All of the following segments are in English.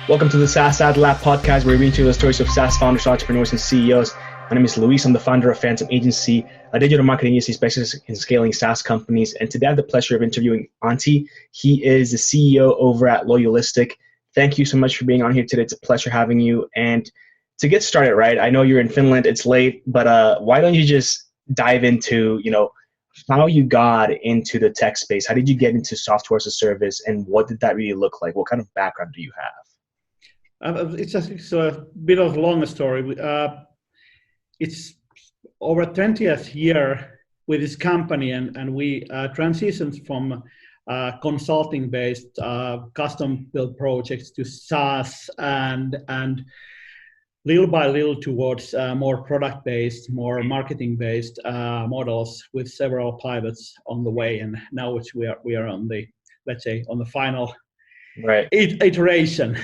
Welcome to the SaaS AdLab podcast, where we bring you the stories of SaaS founders, entrepreneurs, and CEOs. My name is Luis. I'm the founder of Fantom Agency, a digital marketing agency specialist in scaling SaaS companies. And today I have the pleasure of interviewing Antti. He is the CEO over at Loyalistic. Thank you so much for being on here today. It's a pleasure having you. And to get started, right, I know you're in Finland. It's late, but why don't you just dive into, how you got into the tech space? How did you get into software as a service, and what did that really look like? What kind of background do you have? It's a bit of a long story. It's over 20th year with this company, and we transitioned from consulting-based custom-built projects to SaaS and little by little towards more product-based, more marketing-based models with several pivots on the way. And now we are on the, let's say, on the final iteration.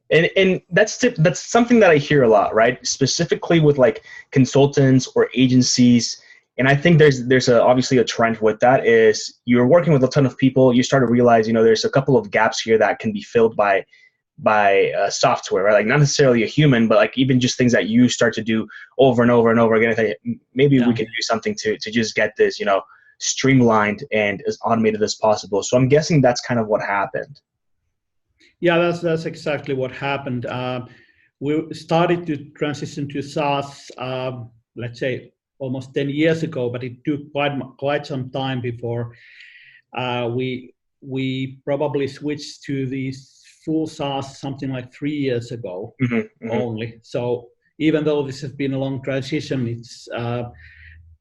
And that's something that I hear a lot, right? Specifically with like consultants or agencies. And I think there's obviously a trend with that is you're working with a ton of people. You start to realize, there's a couple of gaps here that can be filled by software, right? Like not necessarily a human, but like even just things that you start to do over and over and over again. I think maybe we can do something to just get this, streamlined and as automated as possible. So I'm guessing that's kind of what happened. Yeah, that's exactly what happened. We started to transition to SaaS, let's say almost 10 years ago, but it took quite some time before we probably switched to the full SaaS something like 3 years ago only. So even though this has been a long transition, it's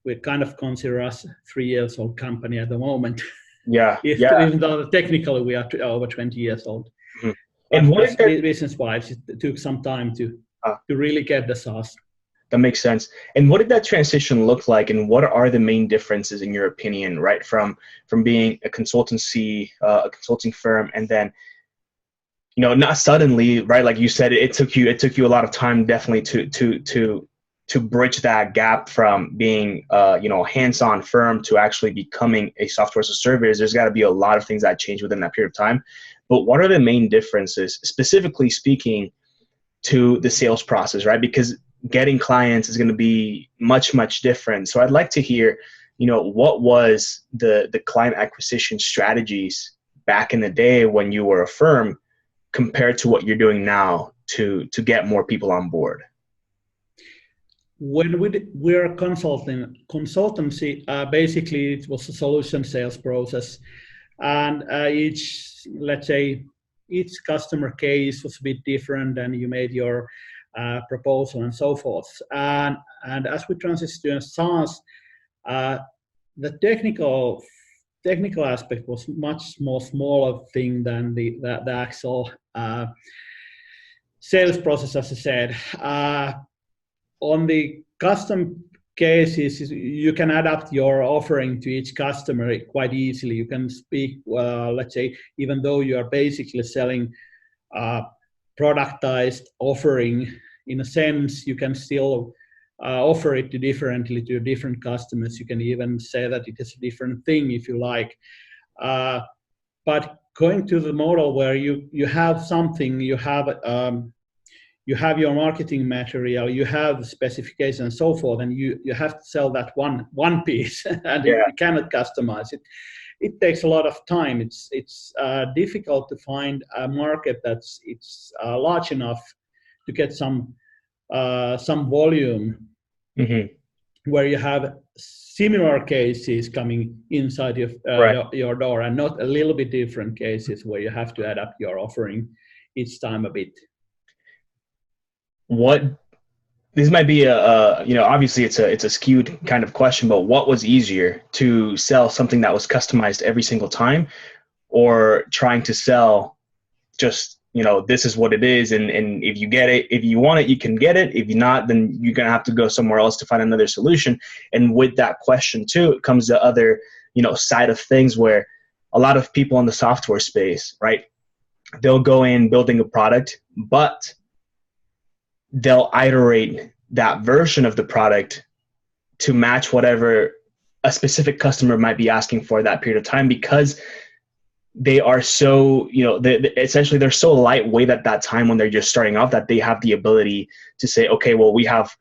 we kind of consider us 3 years old company at the moment. Even though technically we are over 20 years old. Mm-hmm. And what is business-wise, it took some time to really get the SaaS. That makes sense. And what did that transition look like, and what are the main differences in your opinion, right, from being a consultancy, a consulting firm, and then, not suddenly, right, like you said, it took you a lot of time definitely to bridge that gap from being a hands-on firm to actually becoming a software as a service. There's got to be a lot of things that change within that period of time. But what are the main differences, specifically speaking, to the sales process, right? Because getting clients is going to be much, much different. So I'd like to hear, what was the client acquisition strategies back in the day when you were a firm compared to what you're doing now to get more people on board? When we're consultancy, basically it was a solution sales process, and each customer case was a bit different, and you made your proposal and so forth. And as we transitioned to SaaS, the technical aspect was much more smaller thing than the actual sales process, as I said. On the custom cases, you can adapt your offering to each customer quite easily. You can speak, let's say, even though you are basically selling productized offering, in a sense, you can still offer it differently to different customers. You can even say that it is a different thing if you like. But going to the model where you have something, you have your marketing material, you have the specifications and so forth, and you have to sell that one piece, and you cannot customize it. It takes a lot of time. It's difficult to find a market that's large enough to get some volume where you have similar cases coming inside your door, and not a little bit different cases where you have to adapt your offering each time a bit. This might be obviously it's a skewed kind of question, but what was easier, to sell something that was customized every single time, or trying to sell just, this is what it is, and if you get it, if you want it, you can get it. If you're not, then you're going to have to go somewhere else to find another solution. And with that question too, it comes the other, side of things where a lot of people in the software space, right, they'll go in building a product, but they'll iterate that version of the product to match whatever a specific customer might be asking for that period of time, because they are so, essentially they're so lightweight at that time when they're just starting off, that they have the ability to say, okay, well, we have,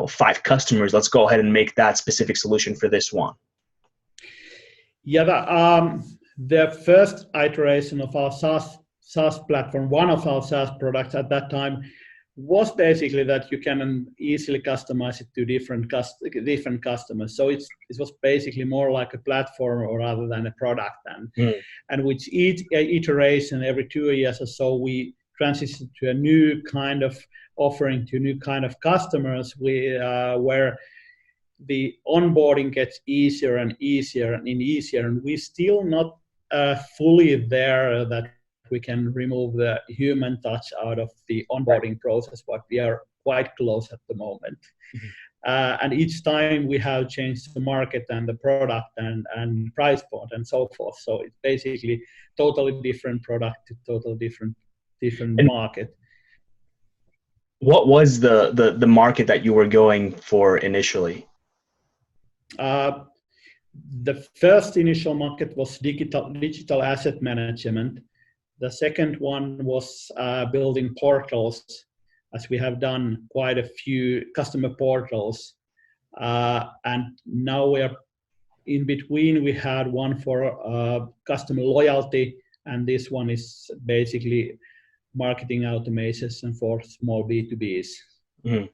5 customers. Let's go ahead and make that specific solution for this one. Yeah, the first iteration of our SaaS platform, one of our SaaS products at that time, was basically that you can easily customize it to different customers. So it was basically more like a platform or rather than a product. And with each iteration, every 2 years or so, we transition to a new kind of offering to new kind of customers where the onboarding gets easier and easier and easier. And we're still not fully there that we can remove the human touch out of the onboarding process, but we are quite close at the moment. And each time we have changed the market and the product and price point and so forth. So it's basically totally different product, totally different market. What was the market that you were going for initially? The first initial market was digital asset management. The second one was building portals, as we have done quite a few customer portals. And now we are in between. We had one for customer loyalty, and this one is basically marketing automations for small B2Bs. Mm-hmm.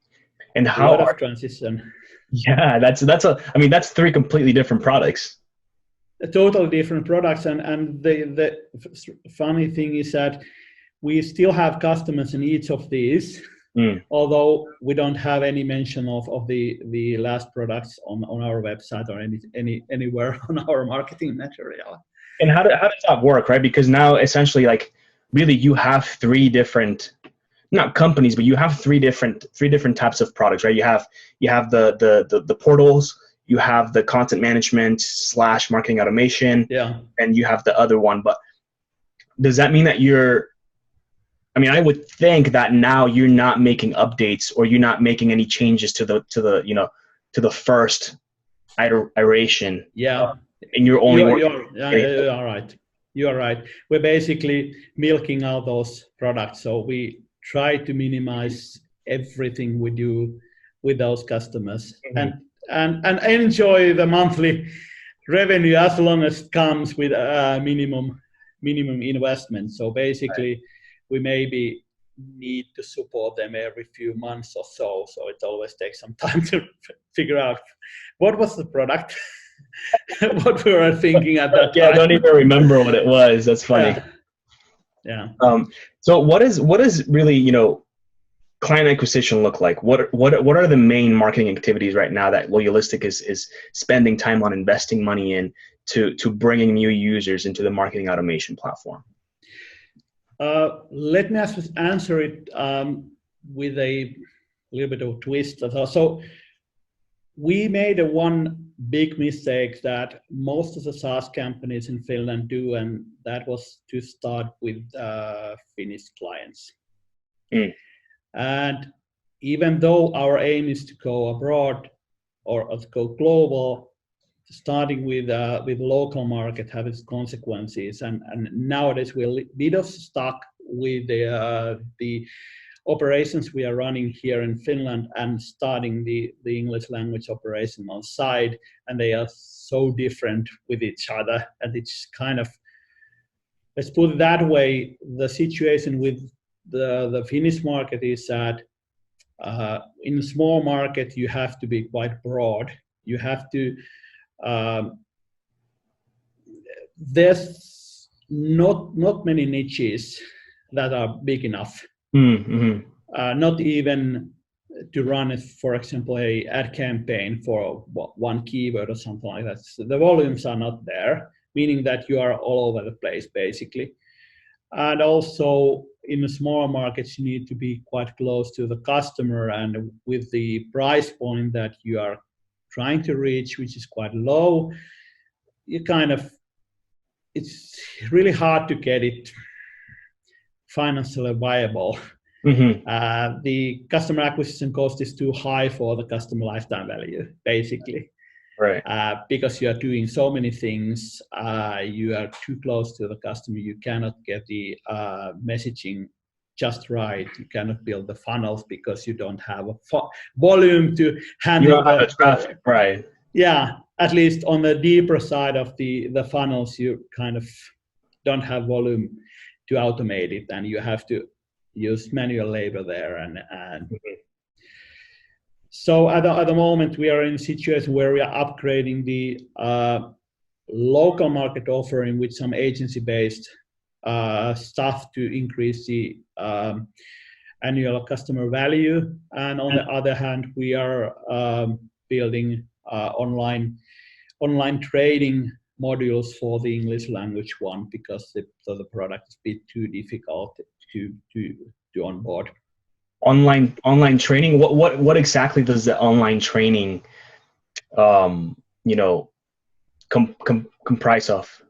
And how a lot of transition. Yeah, that's 3 completely different products. Totally different products, and the funny thing is that we still have customers in each of these, although we don't have any mention of the last products on our website or anywhere on our marketing material. And how does that work, right? Because now essentially, like, really you have 3 different, not companies, but you have 3 different types of products, right? You have the portals, you have the content management / marketing automation, and you have the other one. But does that mean that I would think that now you're not making updates or you're not making any changes to the first iteration. Yeah. And you're only you are right. You are right. We're basically milking out those products. So we try to minimize everything we do with those customers, and enjoy the monthly revenue as long as it comes with minimum investment. So basically, we maybe need to support them every few months or so. So it always takes some time to figure out what was the product, what we were thinking at that time. Yeah, I don't even remember what it was. That's funny. Yeah. So what is really, client acquisition look like? What are the main marketing activities right now that Loyalistic is spending time on, investing money in to bringing new users into the marketing automation platform? Let me answer it with a little bit of a twist. So we made one big mistake that most of the SaaS companies in Finland do, and that was to start with Finnish clients. And even though our aim is to go abroad or to go global, starting with local market has its consequences. And nowadays we're a bit stuck with the operations we are running here in Finland and starting the English language operation on side, and they are so different with each other. And it's kind of, let's put it that way, the situation with the Finnish market is that in a small market you have to be quite broad. You have to there's not many niches that are big enough. Not even to run, for example, a ad campaign for one keyword or something like that. So the volumes are not there, meaning that you are all over the place basically. And also in the smaller markets, you need to be quite close to the customer, and with the price point that you are trying to reach, which is quite low, it's really hard to get it financially viable. The customer acquisition cost is too high for the customer lifetime value, basically. Right. Because you are doing so many things, you are too close to the customer. You cannot get the messaging just right. You cannot build the funnels because you don't have a volume to handle. You don't have the traffic, right? Yeah, at least on the deeper side of the funnels, you kind of don't have volume to automate it, and you have to use manual labor there. And Mm-hmm. so at the moment, we are in a situation where we are upgrading the local market offering with some agency-based stuff to increase the annual customer value. And on the other hand, we are building online trading modules for the English language one, because the product is a bit too difficult to onboard. Online training. What exactly does the online training, comprise of?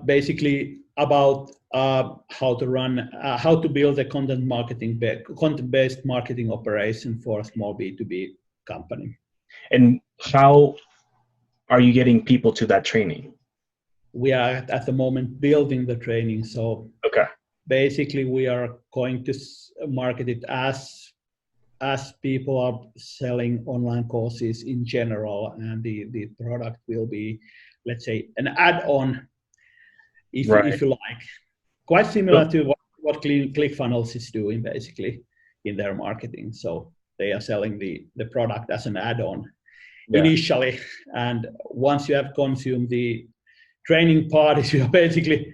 Basically about how to build a content-based marketing operation for a small B2B company. And how are you getting people to that training? We are at the moment building the training. So okay. Basically we are going to market it as people are selling online courses in general, and the product will be, let's say, an add-on, if you like, quite similar to what ClickFunnels is doing basically in their marketing. So they are selling the product as an add-on initially, and once you have consumed the training part, you basically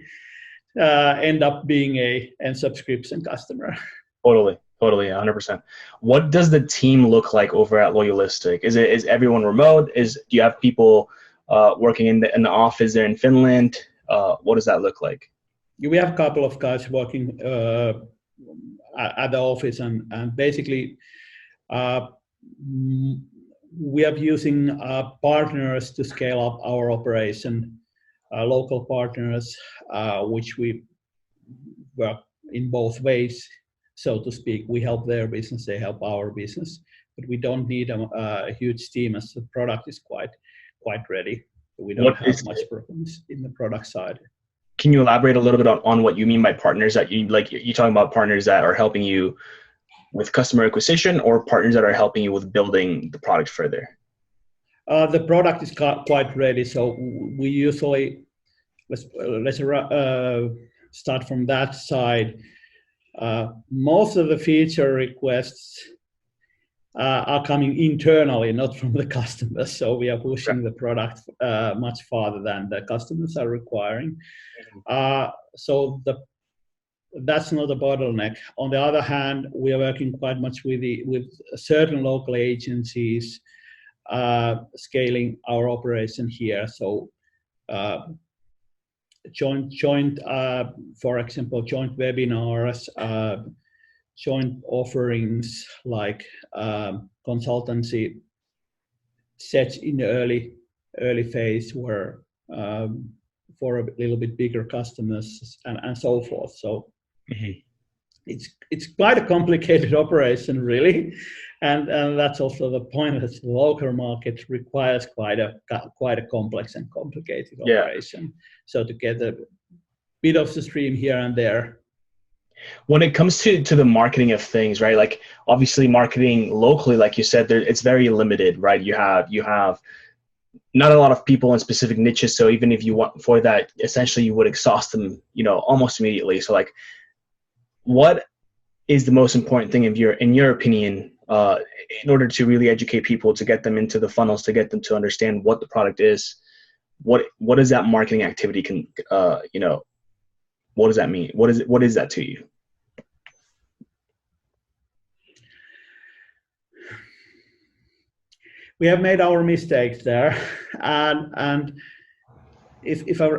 end up being a subscription customer. Totally, 100%. What does the team look like over at Loyalistic? Is everyone remote? Do you have people working in the office there in Finland? What does that look like? We have a couple of guys working at the office, and basically we are using partners to scale up our operation, local partners, which we work in both ways, so to speak. We help their business, they help our business, but we don't need a huge team, as the product is quite ready. We don't have much problems in the product side. Can you elaborate a little bit on what you mean by partners? That you're talking about partners that are helping you with customer acquisition, or partners that are helping you with building the product further? The product is quite ready, so we usually let's start from that side. Most of the feature requests are coming internally, not from the customers. So we are pushing the product much farther than the customers are requiring. So that's not a bottleneck. On the other hand, we are working quite much with certain local agencies, scaling our operation here. So joint for example, joint webinars, joint offerings like consultancy sets in the early phase, where for a little bit bigger customers and so forth. So it's quite a complicated operation, really, and that's also the point, that the local market requires quite a complex and complicated operation. So to get a bit of the stream here and there. When it comes to the marketing of things, right? Like obviously marketing locally, like you said, it's very limited, right? You have not a lot of people in specific niches. So even if you want for that, essentially you would exhaust them, almost immediately. So like, what is the most important thing in your opinion, in order to really educate people, to get them into the funnels, to get them to understand what the product is? What is that marketing activity what does that mean? What is that to you? We have made our mistakes there, and if I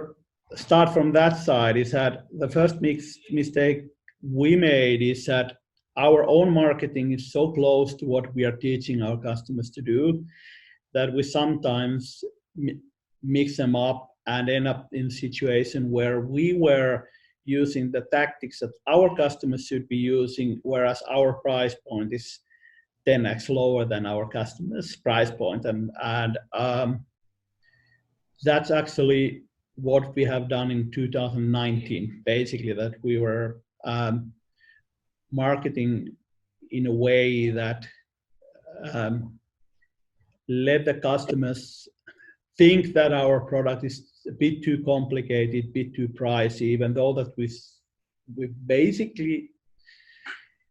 start from that side, is that the first mistake we made is that our own marketing is so close to what we are teaching our customers to do that we sometimes mix them up and end up in a situation where we were using the tactics that our customers should be using, whereas our price point is 10x lower than our customers' price point, and that's actually what we have done in 2019. Basically, that we were marketing in a way that let the customers think that our product is a bit too complicated, a bit too pricey, even though that we basically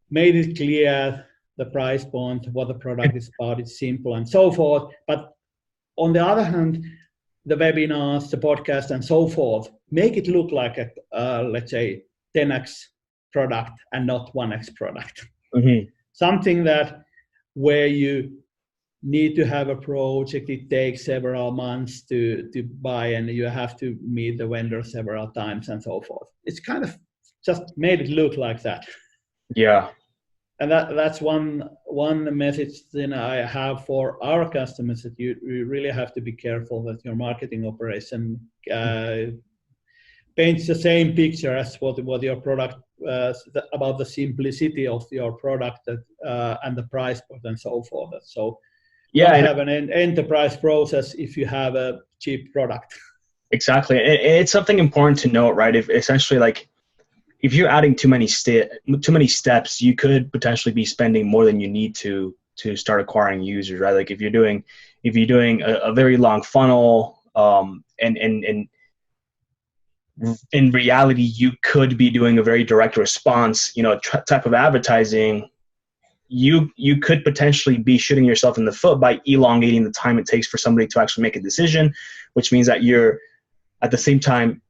made it clear the price point, what the product is about, it's simple and so forth. But on the other hand, the webinars, the podcast and so forth, make it look like a, let's say, 10x product and not 1x product. Mm-hmm. Something that where you need to have a project, it takes several months to buy, and you have to meet the vendor several times and so forth. It's kind of just made it look like that. Yeah. And that's one message that I have for our customers, that you really have to be careful that your marketing operation paints the same picture as what your product, about the simplicity of your product and the price point and so forth. So yeah, don't have an enterprise process if you have a cheap product. Exactly. It's something important to note, right? If essentially, like, if you're adding too many steps, you could potentially be spending more than you need to start acquiring users, right? Like if you're doing a very long funnel, and in reality, you could be doing a very direct response, type of advertising. You could potentially be shooting yourself in the foot by elongating the time it takes for somebody to actually make a decision, which means that you're at the same time,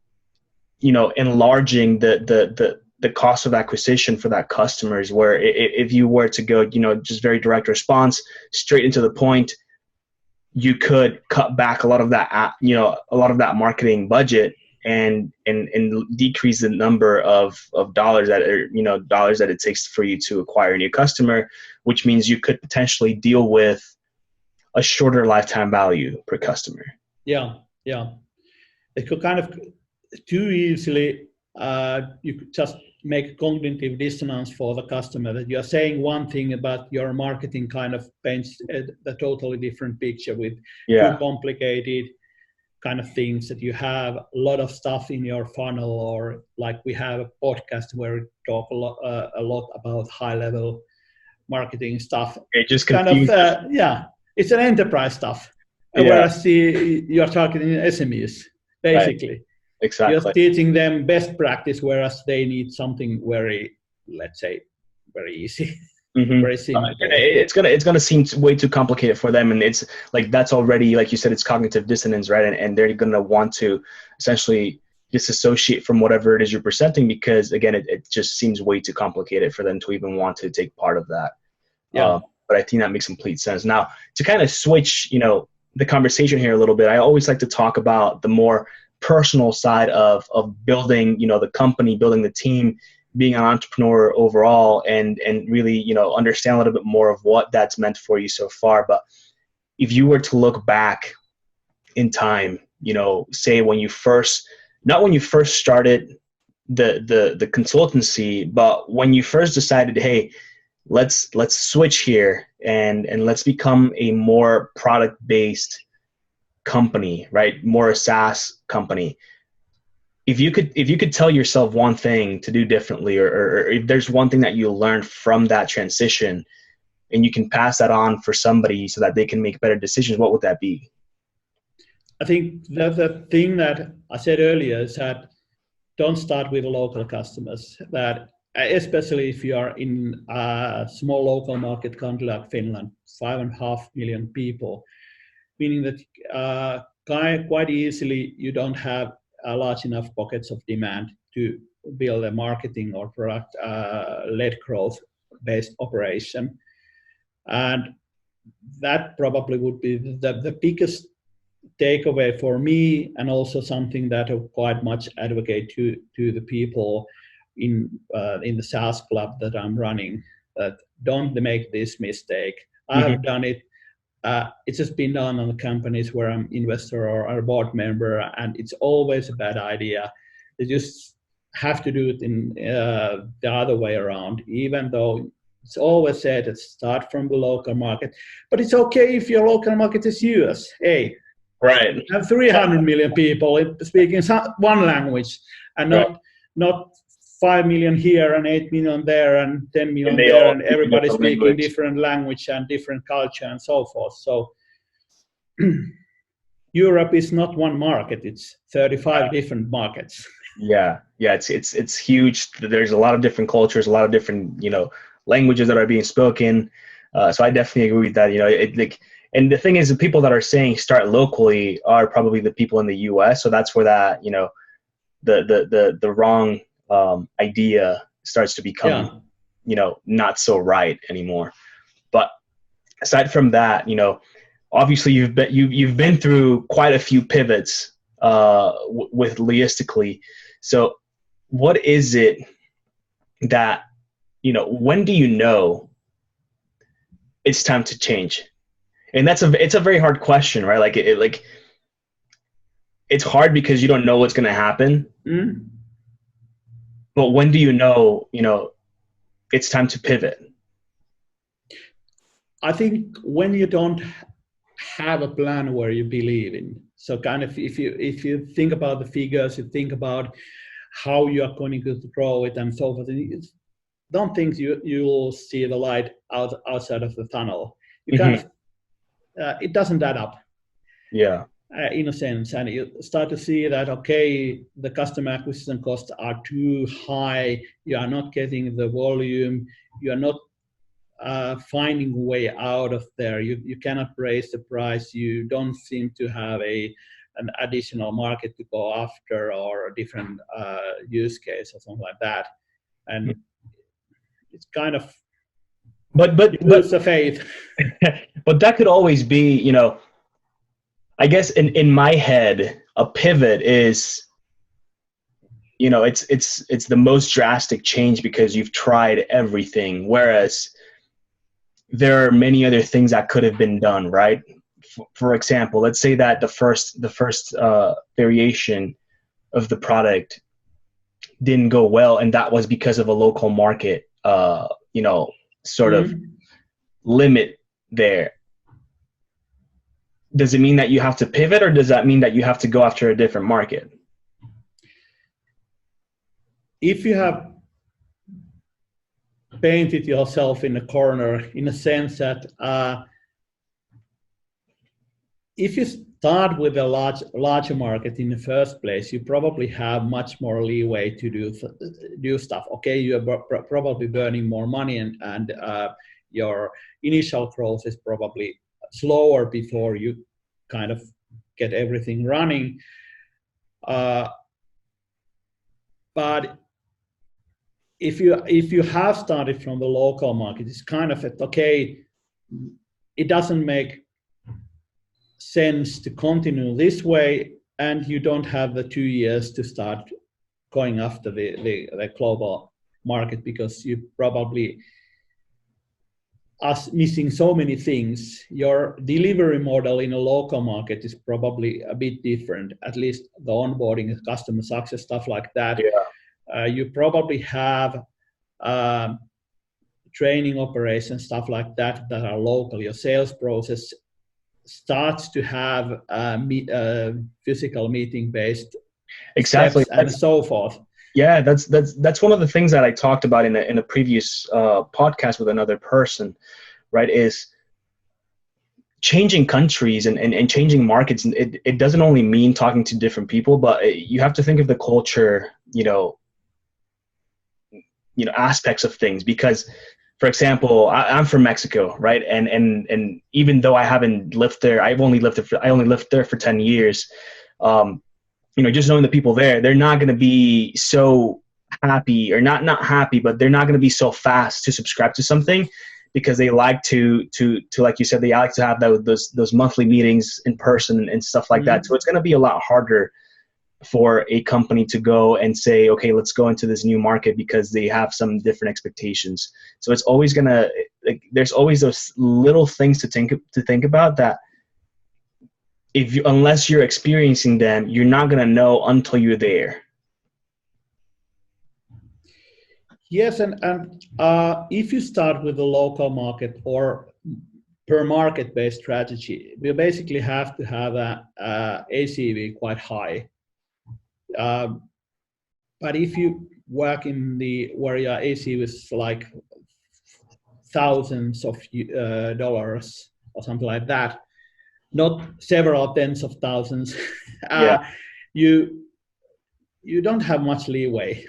enlarging the cost of acquisition for that customers, where if you were to go, just very direct response, straight into the point, you could cut back a lot of that marketing budget and decrease the number of dollars that it takes for you to acquire a new customer, which means you could potentially deal with a shorter lifetime value per customer. Yeah. It could kind of too easily, you could just make cognitive dissonance for the customer, that you're saying one thing, but your marketing kind of paints a totally different picture with too complicated kind of things, that you have a lot of stuff in your funnel, or like we have a podcast where we talk a lot about high level marketing stuff. It just kind of, it's an enterprise stuff. Whereas you're targeting SMEs, basically. Right. Exactly. You're teaching them best practice, whereas they need something very, let's say, very easy, very simple. It's gonna seem way too complicated for them, and it's like that's already, like you said, it's cognitive dissonance, right? And they're gonna want to essentially disassociate from whatever it is you're presenting, because again, it just seems way too complicated for them to even want to take part of that. Yeah. But I think that makes complete sense. Now, to kind of switch, the conversation here a little bit, I always like to talk about the more personal side of building, the company, building the team, being an entrepreneur overall, and really, understand a little bit more of what that's meant for you so far. But if you were to look back in time, say when you first started the consultancy, but when you first decided, hey, let's switch here and let's become a more product-based company, right? More a SaaS company. If you could tell yourself one thing to do differently, or if there's one thing that you learned from that transition and you can pass that on for somebody so that they can make better decisions, what would that be? I think the thing that I said earlier is that don't start with local customers, that especially if you are in a small local market country like Finland, 5.5 million people, meaning that quite easily you don't have large enough pockets of demand to build a marketing or product-led growth-based operation. And that probably would be the biggest takeaway for me, and also something that I quite much advocate to the people in the SaaS club that I'm running, that don't make this mistake. I have done it. It's just been done on the companies where I'm investor or a board member, and it's always a bad idea. You just have to do it in the other way around, even though It's always said that start from the local market, but it's okay if your local market is US. Hey, Right. you have 300 million people speaking one language, and not 5 million here and 8 million there and 10 million And there, and everybody speaking language. different language and different culture and so forth. So Europe is not one market; it's 35 different markets. Yeah, it's huge. There's a lot of different cultures, a lot of different languages that are being spoken. So I definitely agree with that. And the thing is, the people that are saying start locally are probably the people in the U.S. So that's where that the wrong idea starts to become not so right anymore. But aside from that, obviously you've been through quite a few pivots with Loyalistically. So what is it that when do you know it's time to change? And it's a very hard question, right? Like it's hard because you don't know what's going to happen. Mm. But when do you know it's time to pivot? I think when you don't have a plan where you believe in. So kind of if you think about the figures, you think about how you are going to grow it and so forth, don't think you'll see the light outside of the tunnel. You kind of it doesn't add up. Yeah. In a sense, and you start to see that the customer acquisition costs are too high. You are not getting the volume. You are not finding a way out of there. You cannot raise the price. You don't seem to have an additional market to go after or a different use case or something like that. And it's kind of but lose the faith. But that could always be, I guess in my head, a pivot is, it's the most drastic change because you've tried everything. Whereas there are many other things that could have been done, right? For example, let's say that the first variation of the product didn't go well, and that was because of a local market, sort of limit there. Does it mean that you have to pivot, or does that mean that you have to go after a different market? If you have painted yourself in a corner, in a sense that if you start with a larger market in the first place, you probably have much more leeway to do stuff. Okay, you are probably burning more money, and your initial growth is probably slower before you kind of get everything running. But if you have started from the local market, it's kind of it doesn't make sense to continue this way, and you don't have the 2 years to start going after the global market because you probably are missing so many things. Your delivery model in a local market is probably a bit different, at least the onboarding, customer success, stuff like that. Yeah. You probably have training operations, stuff like that are local. Your sales process starts to have physical meeting-based exactly steps and so forth. Yeah, that's one of the things that I talked about in a previous podcast with another person, right? Is changing countries and changing markets. It doesn't only mean talking to different people, but you have to think of the culture, aspects of things. Because, for example, I'm from Mexico, right? And even though I haven't lived there, I only lived there for 10 years. Just knowing the people there, they're not going to be so happy, or not happy, but they're not going to be so fast to subscribe to something, because they like to like you said, they like to have those monthly meetings in person and stuff like that. So it's going to be a lot harder for a company to go and say, okay, let's go into this new market, because they have some different expectations. So it's always there's always those little things to think about that. Unless you're experiencing them, you're not going to know until you're there. Yes, and if you start with a local market or per market-based strategy, we basically have to have a ACV quite high. But if you work in where your ACV is like thousands of dollars or something like that, not several tens of thousands, you don't have much leeway.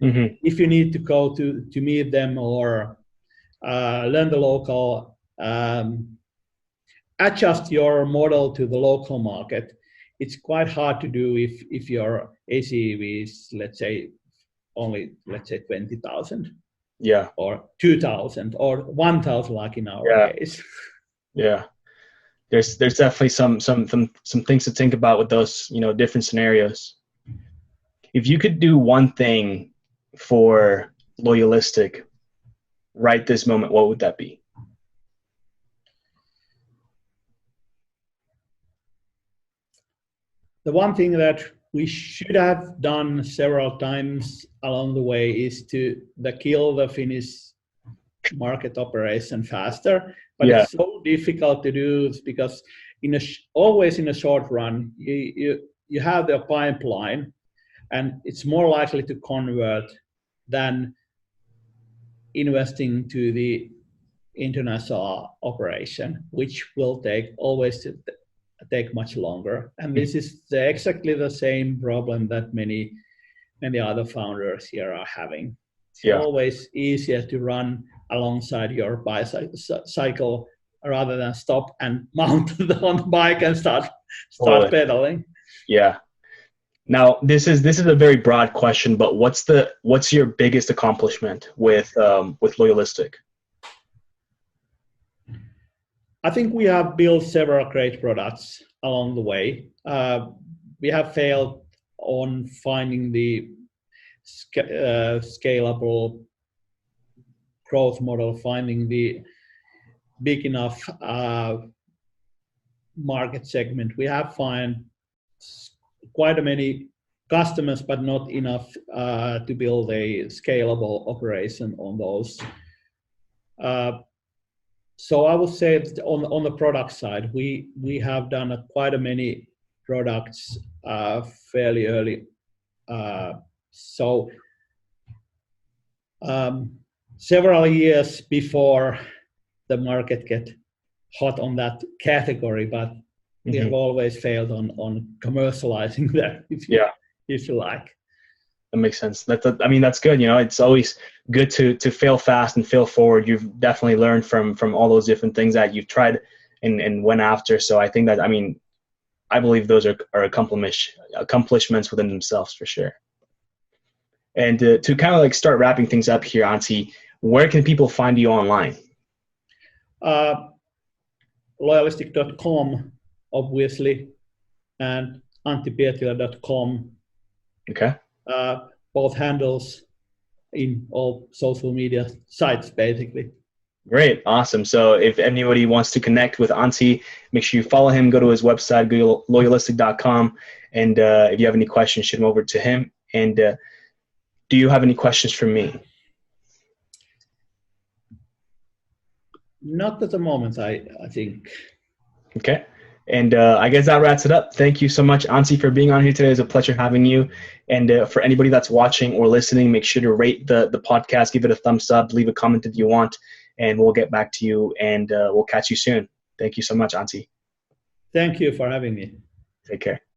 Mm-hmm. If you need to go to meet them or learn the local, adjust your model to the local market, it's quite hard to do if your ACV is, let's say, only 20,000. Yeah. Or 2,000 or 1,000, like in our case. Yeah. There's definitely some things to think about with those, different scenarios. If you could do one thing for Loyalistic right this moment, what would that be? The one thing that we should have done several times along the way is to kill the Finnish market operation faster. But it's so difficult to do because always in a short run, you have the pipeline, and it's more likely to convert than investing to the international operation, which will always take much longer. And this is exactly the same problem that many other founders here are having. It's always easier to run alongside your bicycle rather than stop and mount on the bike and start pedaling. Yeah. Now, this is a very broad question, but what's your biggest accomplishment with Loyalistic? I think we have built several great products along the way. We have failed on finding the scalable growth model, finding the big enough market segment. We have found quite many customers, but not enough to build a scalable operation on those. So I would say that on the product side, we have done quite many products fairly early. Several years before the market get hot on that category, but we have always failed on commercializing that, if you like. That makes sense. That's good. It's always good to fail fast and fail forward. You've definitely learned from all those different things that you've tried and went after. So I think that, I believe those are accomplishments within themselves for sure. And to kind of start wrapping things up here, Antti, where can people find you online? Loyalistic.com, obviously, and anttipietilä.com. Okay. Both handles in all social media sites, basically. Great. Awesome. So if anybody wants to connect with Antti, make sure you follow him, go to his website, go to loyalistic.com. And if you have any questions, shoot them over to him. And do you have any questions for me? Not at the moment, I think. Okay. And I guess that wraps it up. Thank you so much, Antti, for being on here today. It was a pleasure having you. And for anybody that's watching or listening, make sure to rate the podcast, give it a thumbs up, leave a comment if you want, and we'll get back to you, and we'll catch you soon. Thank you so much, Antti. Thank you for having me. Take care.